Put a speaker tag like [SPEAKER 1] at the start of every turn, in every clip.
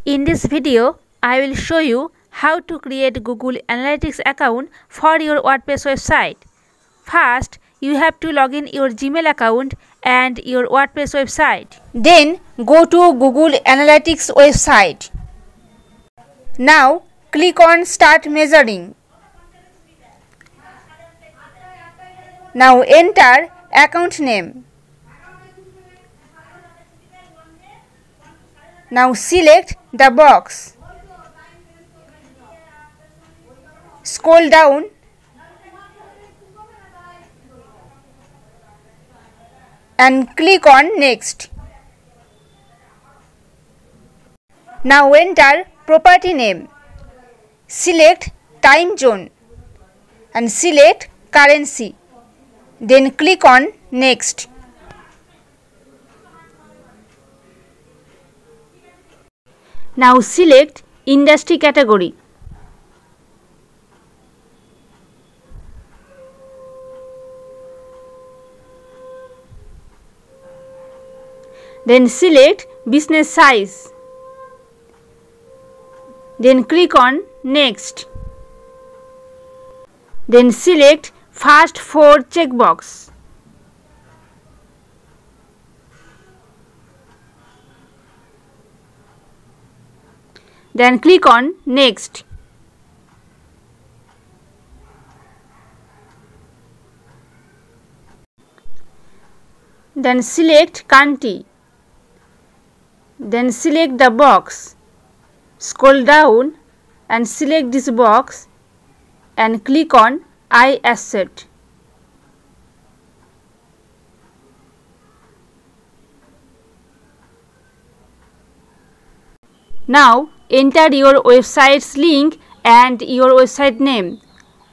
[SPEAKER 1] In this video, I will show you how to create Google Analytics account for your WordPress website. First, you have to log in your Gmail account and your WordPress website. Then go to Google Analytics website. Now click on Start Measuring. Now enter account name. Now select the box. Scroll down and click on Next. Now enter property name. Select time zone and select currency. Then click on Next. Now select industry category. Then select business size. Then click on Next. Then select first 4 checkbox. Then click on Next. Then select country. Then select the box. Scroll down and select this box and click on I accept. Now enter your website's link and your website name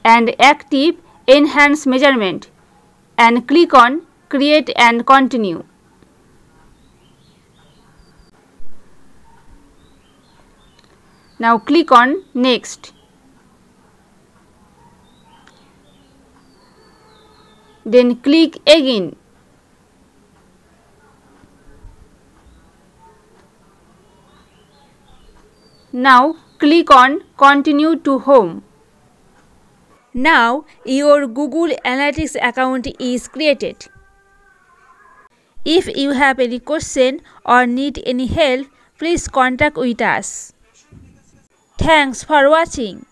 [SPEAKER 1] and active enhance measurement and click on create and continue. Now click on Next. Then click again. Now click on Continue to Home. Now your Google Analytics account is created. If you have any question or need any help, please contact with us. Thanks for watching.